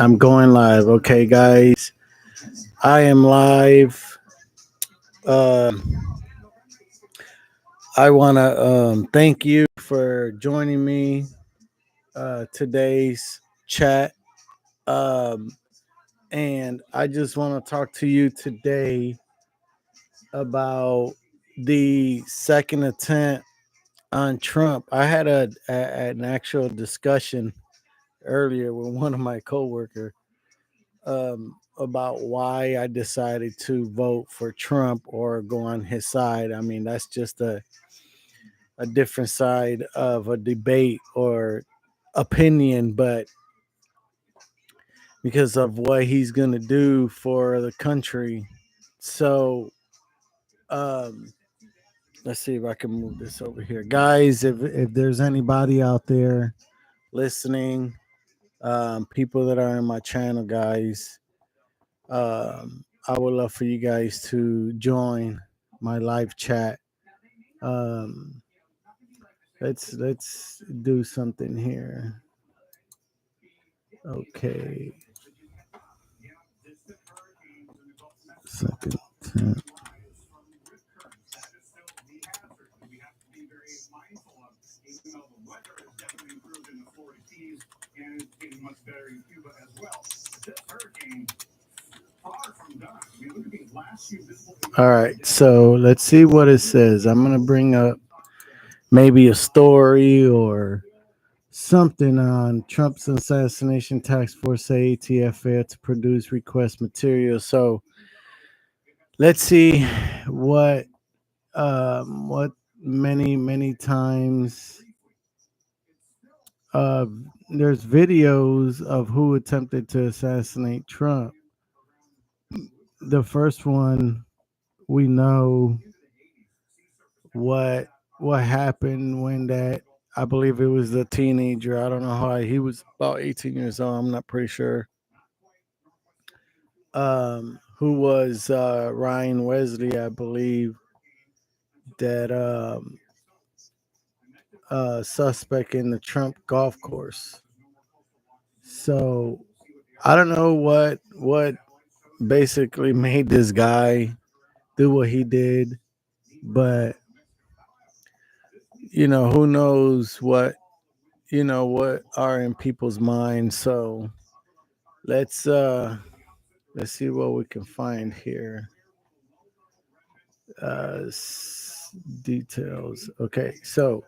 I'm going live. Okay, guys, I am live. I want to thank you for joining me today's chat. Um, and I just want to talk to you today about the second attempt on Trump. I had an actual discussion earlier with one of my coworkers about why I decided to vote for Trump or go on his side. I mean, that's just a different side of a debate or opinion, but because of what he's going to do for the country. So, um, let's see if I can move this over here. Guys, if there's anybody out there listening, people that are in my channel, guys, I would love for you guys to join my live chat. Um, let's do something here. Okay. Second. All right, so let's see what it says. I'm gonna bring up maybe a story or something on Trump's assassination task force ATF failed to produce request material. So let's see what many times uh there's videos of who attempted to assassinate Trump. The first one, we know what what happened when that, I believe it was the teenager. I don't know how he was about 18 years old. I'm not pretty sure. Who was Ryan Wesley, I believe, that suspect in the Trump golf course. So I don't know what basically made this guy do what he did, but who knows what are in people's minds. So let's let's see what we can find here. Details. Okay, so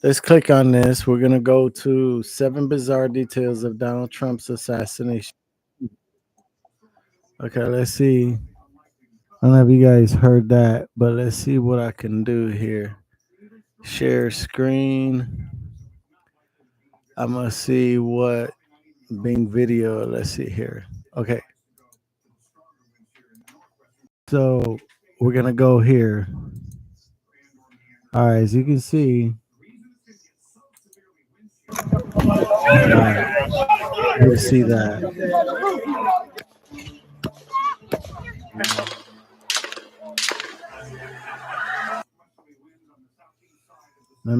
let's click on this. We're gonna go to 7 bizarre details of Donald Trump's assassination. Okay, let's see. I don't know if you guys heard that, but let's see what I can do here. Share screen. I'm gonna see what Bing video. Let's see here. Okay, so we're gonna go here. All right, as you can see, you see that. Let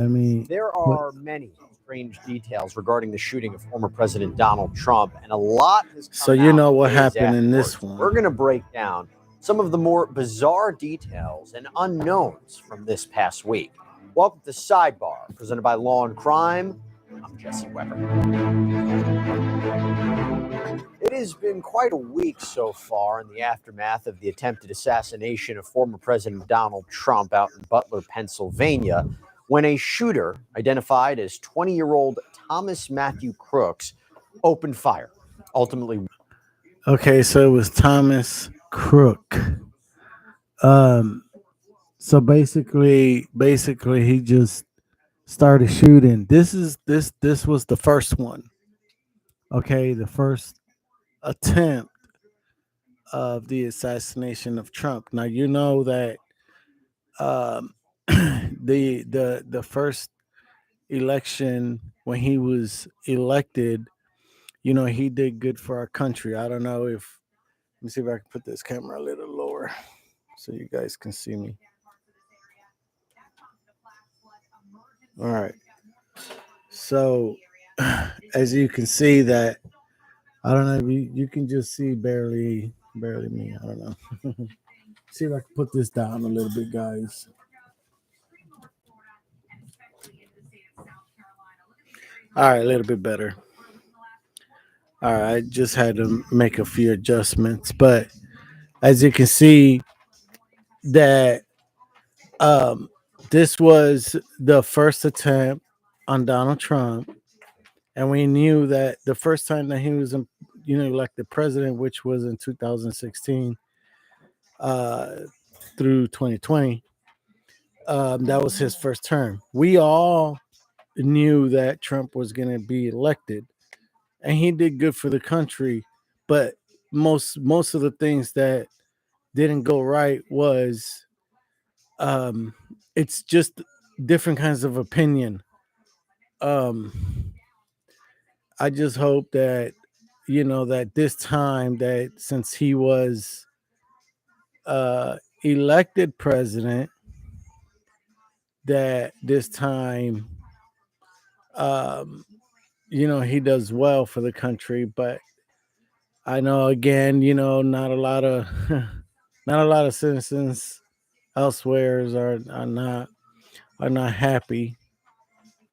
me. There are many strange details regarding the shooting of former President Donald Trump, and a lot has come So you know out what days happened in afterwards. this one. We're going to break down some of the more bizarre details and unknowns from this past week. Welcome to Sidebar, presented by Law and Crime. I'm Jesse Weber. It has been quite a week so far in the aftermath of the attempted assassination of former President Donald Trump out in Butler, Pennsylvania, when a shooter identified as 20-year-old Thomas Matthew Crooks opened fire. Ultimately, okay, so it was Thomas Crook. So basically he just started shooting. This was the first one. Okay, the first attempt of the assassination of Trump. Now you know that um, the first election when he was elected, he did good for our country. I don't know if, let me see if I can put this camera a little lower so you guys can see me. All right. So as you can see that I don't know if you can just see barely me. I don't know. See if I can put this down a little bit, guys. All right, a little bit better. All right, I just had to make a few adjustments, but as you can see, that um, this was the first attempt on Donald Trump, and we knew that the first time that he was, elected president, which was in 2016 uh, through 2020, that was his first term. We all knew that Trump was going to be elected, and he did good for the country. But most of the things that didn't go right was um, it's just different kinds of opinion. Um, I just hope that that this time, that since he was elected president, that this time um, he does well for the country. But I know, again, not a lot of not a lot of citizens elsewhere are not happy.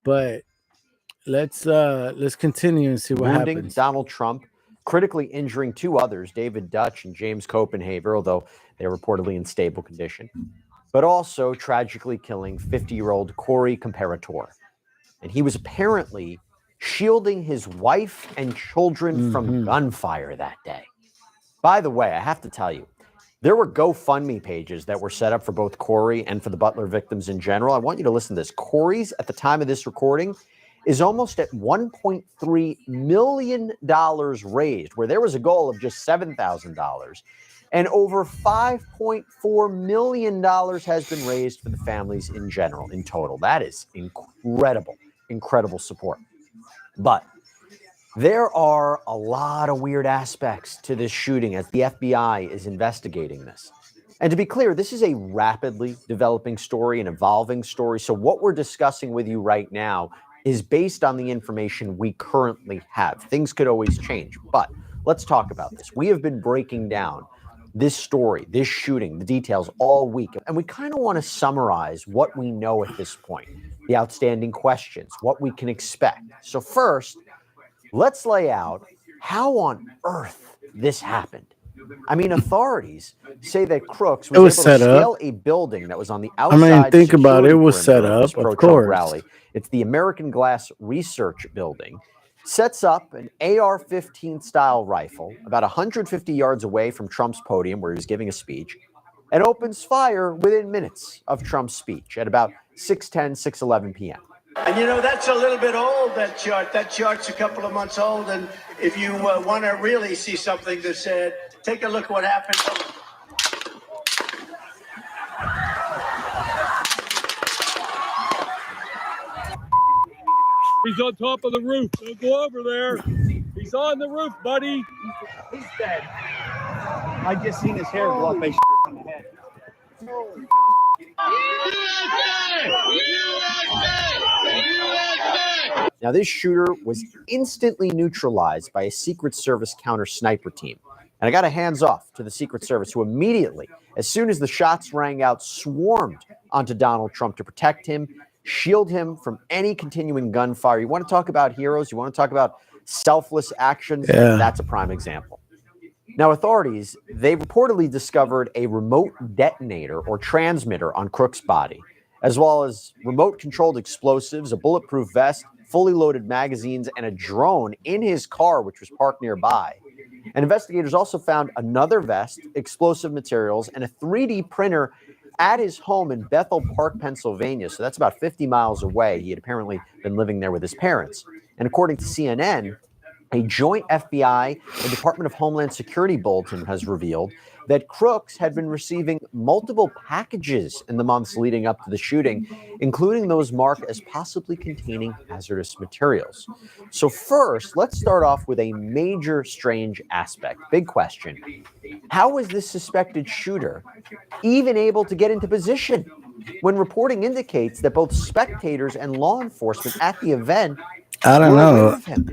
But let's continue and see what Wounding happens. Donald Trump, critically injuring two others, David Dutch and James Copenhaver, although they are reportedly in stable condition, but also tragically killing 50-year-old Corey Comparator. And he was apparently shielding his wife and children from gunfire that day. By the way, I have to tell you, there were GoFundMe pages that were set up for both Corey and for the Butler victims in general. I want you to listen to this. Corey's, at the time of this recording, is almost at $1.3 million raised, where there was a goal of just $7,000. And over $5.4 million has been raised for the families in general, in total. That is incredible support. But there are a lot of weird aspects to this shooting as the FBI is investigating this. And to be clear, this is a rapidly developing story, an evolving story. So what we're discussing with you right now is based on the information we currently have. Things could always change, but let's talk about this. We have been breaking down this story, this shooting, the details all week, and we kind of want to summarize what we know at this point, the outstanding questions, what we can expect. So first, let's lay out how on earth this happened. I mean, authorities say that Crooks was able to scale a building that was on the outside. I mean, think about it. It was set up, of course. Rally. It's the American Glass Research Building. Sets up an AR-15 style rifle about 150 yards away from Trump's podium where he was giving a speech, and opens fire within minutes of Trump's speech at about 6:10, 6:11 p.m. And that's a little bit old, that chart. That chart's a couple of months old. And if you want to really see something that's said, take a look what happened. He's on top of the roof. Don't go over there. He's on the roof, buddy. He's dead. I just seen his hair go off my on the head. Now, this shooter was instantly neutralized by a Secret Service counter sniper team. And I got a hands off to the Secret Service, who immediately, as soon as the shots rang out, swarmed onto Donald Trump to protect him, shield him from any continuing gunfire. You want to talk about heroes? You want to talk about selfless actions? Yeah. That's a prime example. Now, authorities, they reportedly discovered a remote detonator or transmitter on Crook's body, as well as remote-controlled explosives, a bulletproof vest, fully loaded magazines, and a drone in his car, which was parked nearby. And investigators also found another vest, explosive materials, and a 3D printer at his home in Bethel Park, Pennsylvania. So that's about 50 miles away. He had apparently been living there with his parents. And according to CNN, a joint FBI and Department of Homeland Security bulletin has revealed that Crooks had been receiving multiple packages in the months leading up to the shooting, including those marked as possibly containing hazardous materials. So first, let's start off with a major strange aspect. Big question. How was this suspected shooter even able to get into position when reporting indicates that both spectators and law enforcement at the event I don't were aware know. of him.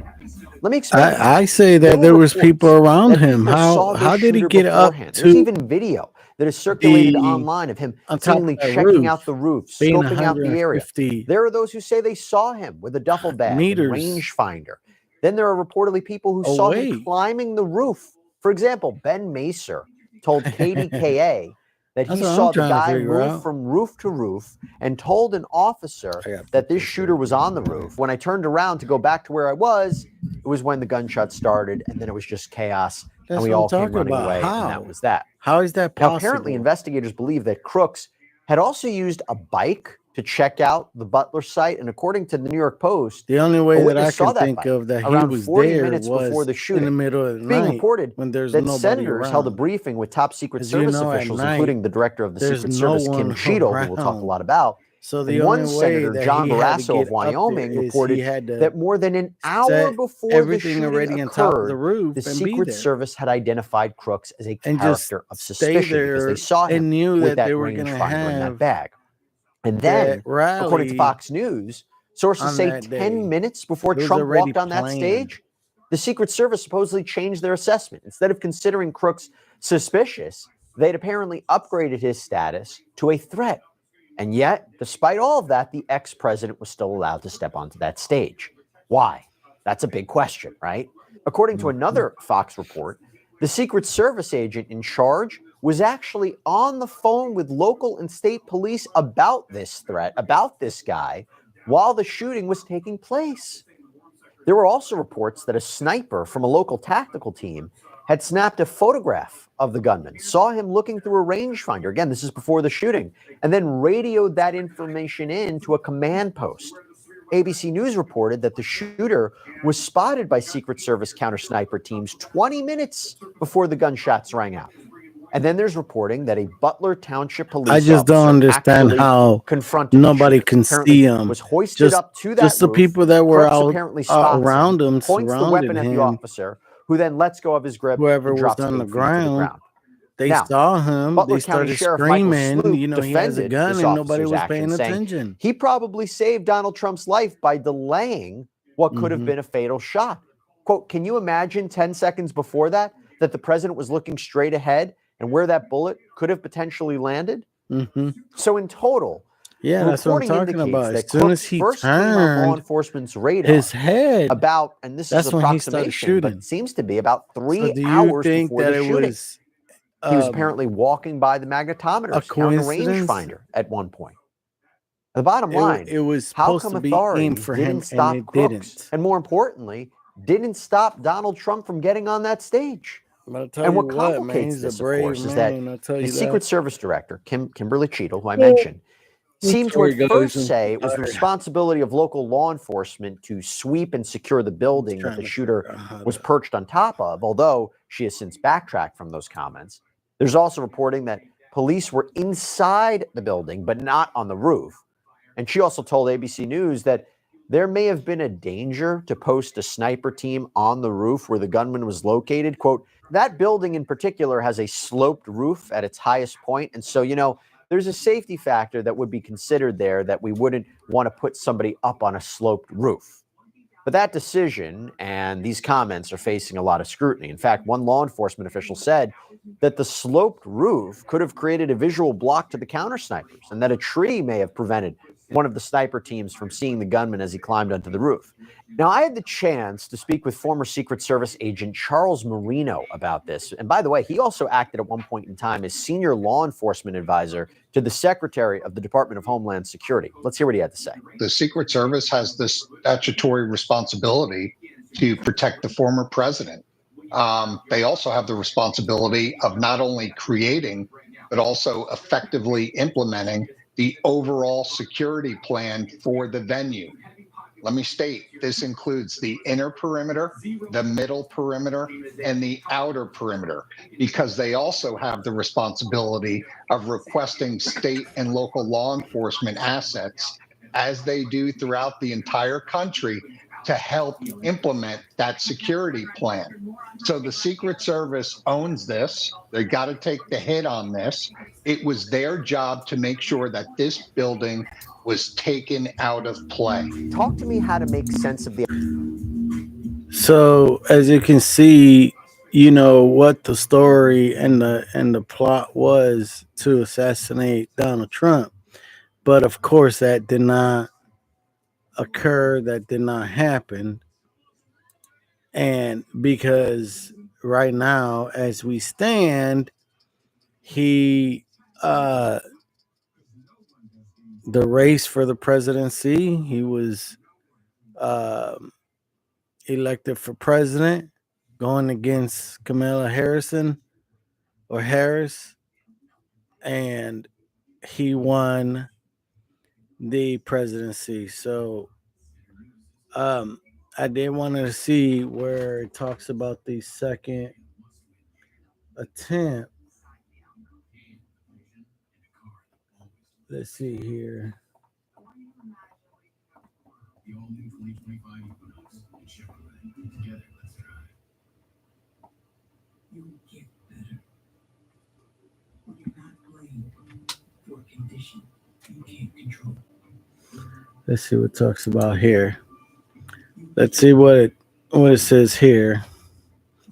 Let me explain. I say that were there was people reports around that him. people saw this How did he shooter get up beforehand. There's to even video that is circulated the online of him on top of seemingly that checking roof, out the roof, being scoping out the area. 150 There are those who say they saw him with a duffel bag and meters rangefinder. Then there are reportedly people who saw him away? climbing the roof. For example, Ben Macer told KDKA that That's he what I'm saw the trying to guy figure move out. from roof to roof and told an officer I gotta put that this this shooter here. was on the roof. When I turned around to go back to where I was, it was when the gunshot started, and then it was just chaos, That's and we what I'm all came talking running about. away, and How? that was that. How is that Now, possible? apparently, investigators believe that Crooks had also used a bike to check out the Butler site, and according to the New York Post, The only a way that witness I saw can that think bike of that he around was 40 there minutes before was the in the shooting. middle of the It's being night reported when there's that nobody senators held a around. briefing with top Secret As you Service know, at officials, night, including the director of the there's Secret no Service, Kim one Cheadle, who we'll talk a around. lot about. So the And only one way senator, that John he had to Barrasso of get up there Wyoming, is he reported had to that more than an hour set before the everything shooting already on top of the occurred, roof the and be Secret there Service had identified Crooks as a and just character of stay suspicion because they there saw him and knew with that that they were going to rangefinder in that have bag. And that then, according to rally Fox News, sources on say that 10 day. minutes before It was Trump already walked on that planned. stage, the Secret Service supposedly changed their assessment. Instead of considering Crooks suspicious, they'd apparently upgraded his status to a threat. And yet, despite all of that, the ex-president was still allowed to step onto that stage. Why? That's a big question, right? According to another Fox report, the Secret Service agent in charge was actually on the phone with local and state police about this threat, about this guy, while the shooting was taking place. There were also reports that a sniper from a local tactical team had snapped a photograph of the gunman, saw him looking through a rangefinder. Again, this is before the shooting, and then radioed that information in to a command post. ABC News reported that the shooter was spotted by Secret Service counter sniper teams 20 minutes before the gunshots rang out. And then there's reporting that a Butler Township police I just don't officer understand actually how confronted the nobody shooter. can Apparently see him. was hoisted up to that Just the roof. people that were Crooks out apparently spots around him, points the weapon surrounded at the him. officer, who then lets go of his grip Whoever and was drops 8 on the feet to the ground. They Now, saw him. Butler They County started Sheriff Michael screaming. Sloop You know, he has a defended gun, this and nobody officer's was action, paying saying attention. he probably saved Donald Trump's life by delaying what could have Mhm. been a fatal shot. Quote, can you imagine 10 seconds before that the president was looking straight ahead and where that bullet could have potentially landed? Mm-hmm. So in total, Yeah, that's what I'm reporting talking indicates about. that As soon as Crooks he first came on law turned enforcement's radar his head, about, and this that's is when he started approximation, but shooting. it seems to be about So 3 do you hours think before that the it shooting. was He was apparently walking by the magnetometers, counting the coincidence? rangefinder at one point. The bottom It line, was how supposed come to be aimed authorities for him, didn't and stop it Crooks? didn't. And more importantly, didn't stop Donald Trump from getting on that stage? But I'll tell And you what what, man, complicates he's a this, of brave course, is that man. I'll tell the you Secret that. Service director, Kimberly Cheadle, who I mentioned, seemed to Sorry, at guys, first I'm say it was the tired. responsibility of local law enforcement to sweep and secure the building that trying the to shooter figure out how was to- perched on top of, although she has since backtracked from those comments. There's also reporting that police were inside the building, but not on the roof. And she also told ABC News that there may have been a danger to post a sniper team on the roof where the gunman was located. Quote, that building in particular has a sloped roof at its highest point. And so, there's a safety factor that would be considered there that we wouldn't want to put somebody up on a sloped roof. But that decision and these comments are facing a lot of scrutiny. In fact, one law enforcement official said that the sloped roof could have created a visual block to the counter snipers and that a tree may have prevented one of the sniper teams from seeing the gunman as he climbed onto the roof. Now, I had the chance to speak with former Secret Service agent Charles Marino about this. And by the way, he also acted at one point in time as senior law enforcement advisor to the Secretary of the Department of Homeland Security. Let's hear what he had to say. The Secret Service has this statutory responsibility to protect the former president. They also have the responsibility of not only creating, but also effectively implementing the overall security plan for the venue. Let me state, this includes the inner perimeter, the middle perimeter, and the outer perimeter, because they also have the responsibility of requesting state and local law enforcement assets, as they do throughout the entire country, to help implement that security plan. So the Secret Service owns this. They got to take the hit on this. It was their job to make sure that this building was taken out of play. Talk to me how to make sense of the. So as you can see, what the story and the plot was to assassinate Donald Trump. But of course that did not occur, that did not happen. And because right now, as we stand, he the race for the presidency, he was elected for president, going against Kamala Harris, and he won the presidency. So I did want to see where it talks about the second attempt. Let's see here. Let's see what it talks about here. Let's see what it says here.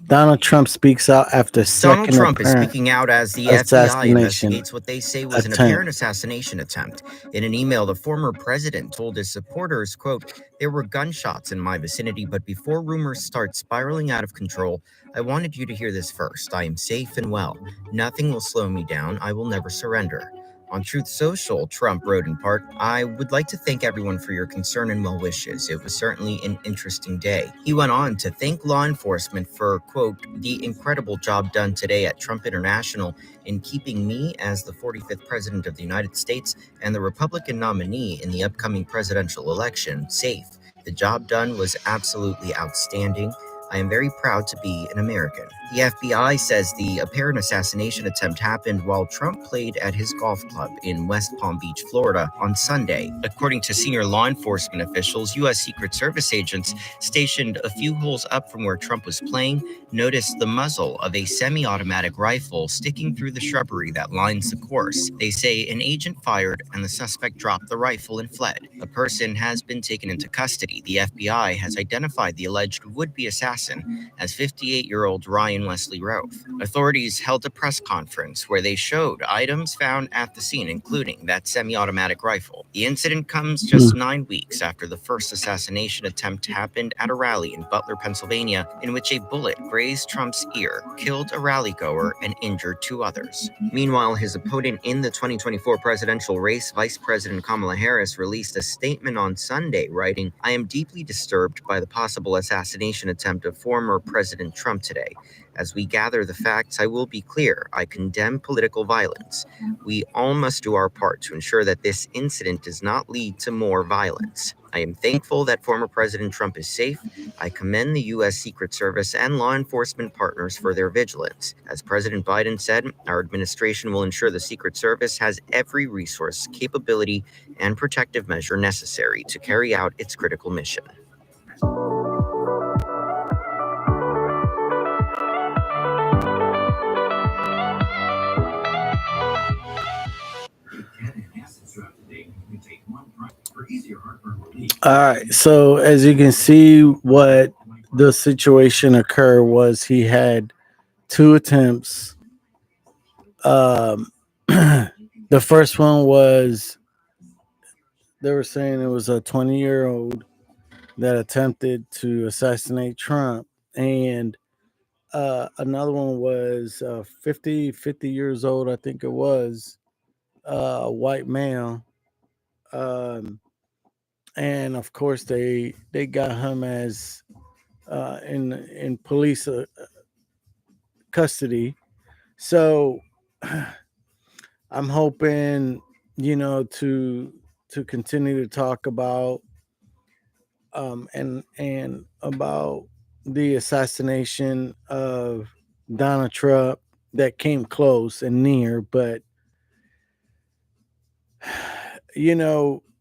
Donald Trump speaks out after second Donald Trump is apparent speaking out as the FBI assassination investigates what they say was an attempt. apparent assassination attempt. In an email, the former president told his supporters, quote, "There were gunshots in my vicinity, but before rumors start spiraling out of control, I wanted you to hear this first. I am safe and well. Nothing will slow me down. I will never surrender." On Truth Social, Trump wrote in part, "I would like to thank everyone for your concern and well wishes. It was certainly an interesting day." He went on to thank law enforcement for, quote, "the incredible job done today at Trump International in keeping me as the 45th president of the United States and the Republican nominee in the upcoming presidential election safe. The job done was absolutely outstanding. I am very proud to be an American." The FBI says the apparent assassination attempt happened while Trump played at his golf club in West Palm Beach, Florida on Sunday. According to senior law enforcement officials, U.S. Secret Service agents stationed a few holes up from where Trump was playing noticed the muzzle of a semi-automatic rifle sticking through the shrubbery that lines the course. They say an agent fired and the suspect dropped the rifle and fled. A person has been taken into custody. The FBI has identified the alleged would-be assassin as 58-year-old Ryan Leslie Roth. Authorities held a press conference where they showed items found at the scene, including that semi-automatic rifle. The incident comes just 9 weeks after the first assassination attempt happened at a rally in Butler, Pennsylvania, in which a bullet grazed Trump's ear, killed a rallygoer, and injured 2 others. Meanwhile, his opponent in the 2024 presidential race, Vice President Kamala Harris, released a statement on Sunday, writing, "I am deeply disturbed by the possible assassination attempt of former President Trump today. As we gather the facts, I will be clear. I condemn political violence. We all must do our part to ensure that this incident does not lead to more violence. I am thankful that former President Trump is safe. I commend the U.S. Secret Service and law enforcement partners for their vigilance. As President Biden said, our administration will ensure the Secret Service has every resource, capability, and protective measure necessary to carry out its critical mission." All right. So as you can see, what the situation occurred was he had 2 attempts. The first one was, they were saying it was a 20-year-old that attempted to assassinate Trump, and another one was 50 years old, I think it was, a white male. And of course they got him as in police custody. So I'm hoping, to continue to talk about and about the assassination of Donald Trump that came close and near, but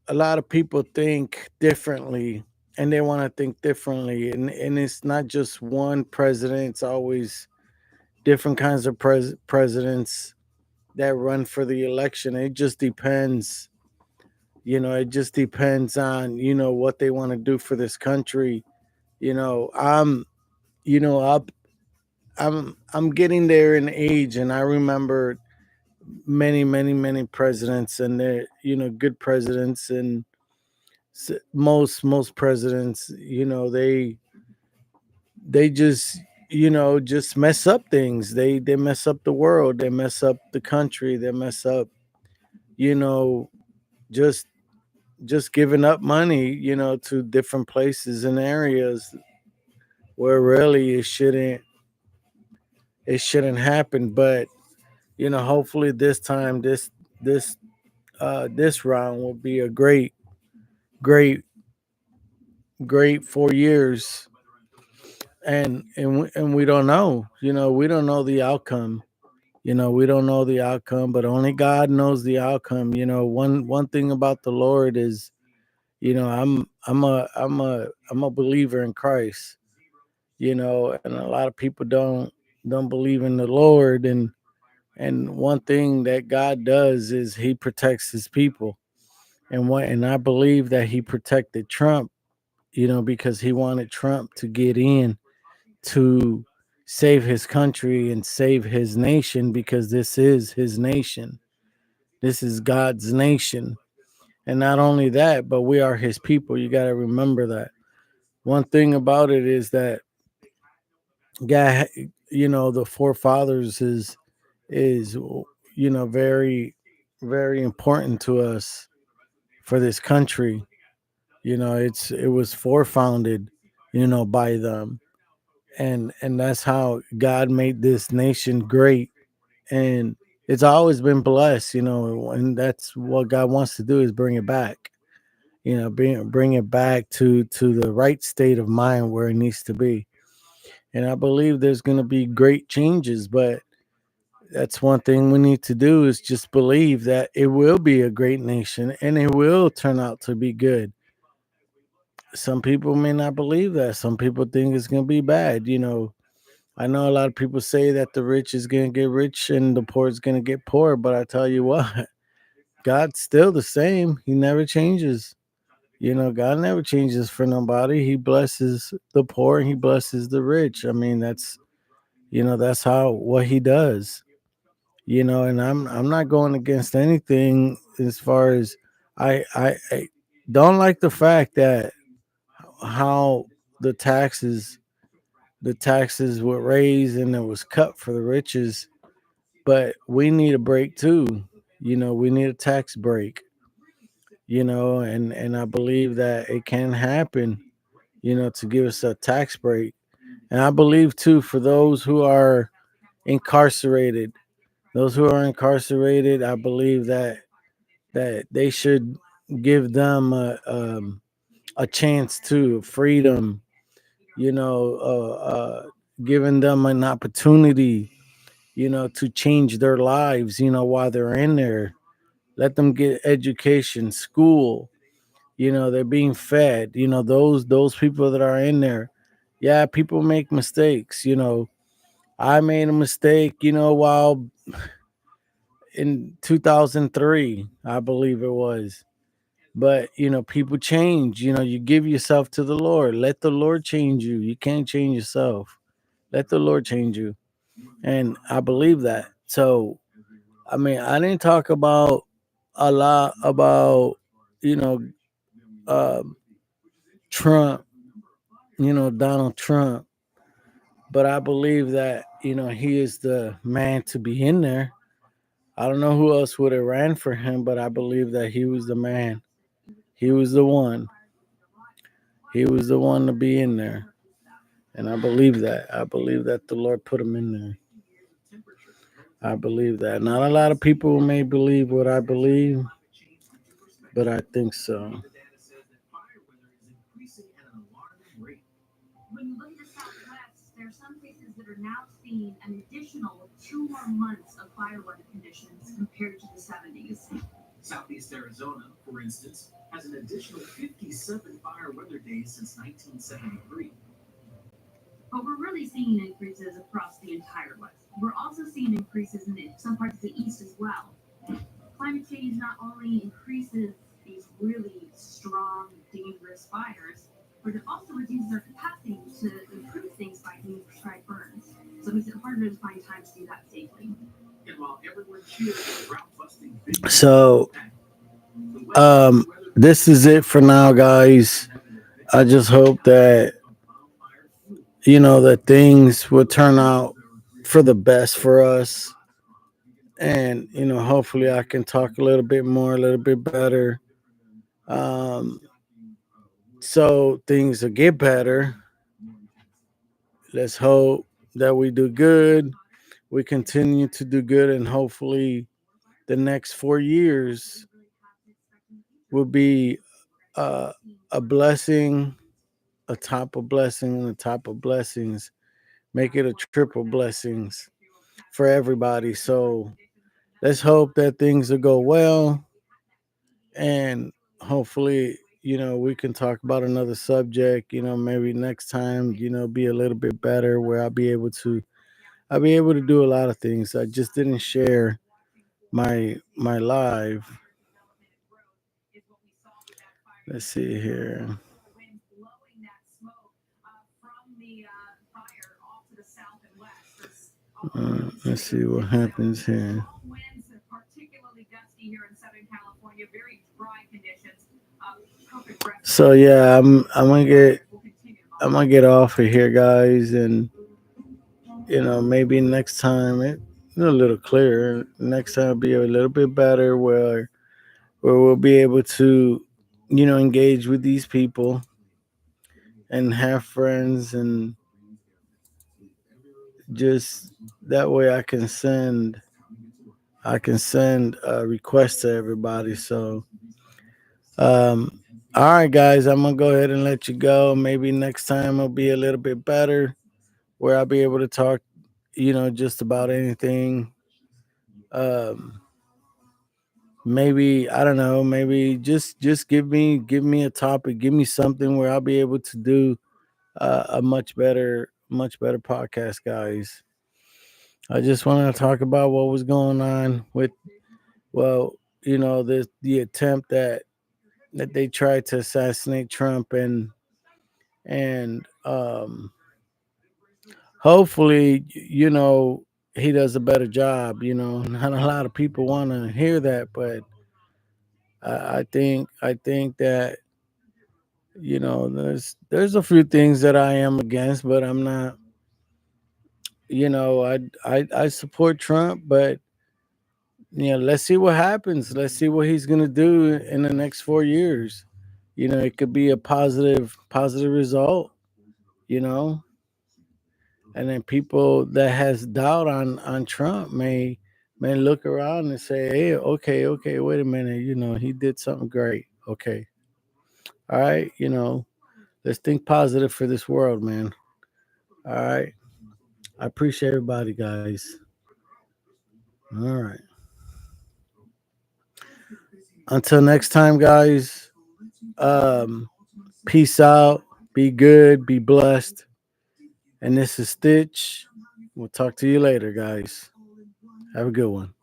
a lot of people think differently, and they want to think differently, and it's not just one president. It's always different kinds of presidents that run for the election. It just depends It just depends on, what they want to do for this country. You know, I'm, up. I'm getting there in age, and I remember many, many, many presidents, and they're, good presidents, and most presidents, they just mess up things. They mess up the world. They mess up the country. They mess up, you know, just giving up money, to different places and areas where really it shouldn't happen. But hopefully this time, this this round will be a great great 4 years. And we don't know, we don't know the outcome. We don't know the outcome, but only God knows the outcome. One thing about the Lord is, I'm a believer in Christ. And a lot of people don't believe in the Lord. And one thing that God does is He protects His people. And I believe that He protected Trump, because He wanted Trump to get in to save his country and save his nation, because this is his nation. This is God's nation. And not only that, but we are his people. You got to remember that. One thing about it is that God, the forefathers is very, very important to us for this country. It was forefounded, by them. And that's how God made this nation great. And it's always been blessed, and that's what God wants to do, is bring it back. Bring it back to the right state of mind where it needs to be. And I believe there's going to be great changes, but that's one thing we need to do, is just believe that it will be a great nation and it will turn out to be good. Some people may not believe that. Some people think it's going to be bad. I know a lot of people say that the rich is going to get rich and the poor is going to get poor, but I tell you what, God's still the same. He never changes. God never changes for nobody. He blesses the poor and he blesses the rich. I mean, that's how what he does. And I'm not going against anything as far as I don't like the fact that how the taxes were raised and it was cut for the riches. But we need a break too. We need a tax break. And I believe that it can happen, to give us a tax break. And I believe too, for incarcerated those who are incarcerated, I believe that they should give them a chance to freedom, giving them an opportunity, to change their lives, while they're in there. Let them get education, school. They're being fed. Those people that are in there. Yeah, people make mistakes. I made a mistake. While in 2003, I believe it was. But people change. You give yourself to the Lord. Let the Lord change you. You can't change yourself. Let the Lord change you. And I believe that. So, I mean, I didn't talk about a lot about, you know, um Trump, Donald Trump, but I believe that, he is the man to be in there. I don't know who else would have ran for him, but I believe that he was the man. He was the one. He was the one to be in there. And I believe that. I believe that the Lord put him in there. I believe that. Not a lot of people may believe what I believe, but I think so. When you look at the Southwest, there are some places that are now seeing an additional 2 more months of fire weather conditions compared to the 70s. Southeast Arizona, for instance, has an additional 57 fire weather days since 1973. But we're really seeing increases across the entire West. We're also seeing increases in some parts of the East as well. Climate change not only increases these So it makes it harder to find time to do that safely. And while everyone cheered for route-busting victory, So, the weather this is it for now, guys. I just hope that, you know, that things will turn out for the best for us. And, you know, hopefully I can talk a little bit more, a little bit better. Um, so things will get better. Let's hope that we do good. We continue to do good, and hopefully the next 4 years will be a blessing, a top of blessing, and a top of blessings. Make it a triple blessings for everybody. So let's hope that things will go well, and hopefully, you know, we can talk about another subject. You know, maybe next time, you know, be a little bit better where I'll be able to do a lot of things. I just didn't share my live. Let's see here. Let's see what happens here. So yeah, I'm gonna get off of here, guys, and you know, maybe next time a little clearer. Next time be a little bit better, where we'll be able to, you know, engage with these people and have friends, and just that way I can send a request to everybody. So all right, guys, I'm gonna go ahead and let you go. Maybe next time will be a little bit better, where I'll be able to talk, you know, just about anything. Um, maybe I don't know. Maybe just give me a topic, give me something where I'll be able to do a much better podcast, guys. I just want to talk about what was going on with, well, you know, the attempt that they tried to assassinate Trump, and hopefully, you know, he does a better job. You know, not a lot of people want to hear that, but I think that, you know, there's a few things that I am against, but I'm not. You know, I support Trump, but you know, let's see what happens. Let's see what he's gonna do in the next 4 years. You know, it could be a positive result. You know, and then people that has doubt on Trump may look around and say, "Hey, okay, wait a minute. You know, he did something great. Okay, all right. You know, let's think positive for this world, man. All right. I appreciate everybody, guys. All right. Until next time, guys. Um, peace out. Be good. Be blessed. And this is Stitch. We'll talk to you later, guys. Have a good one.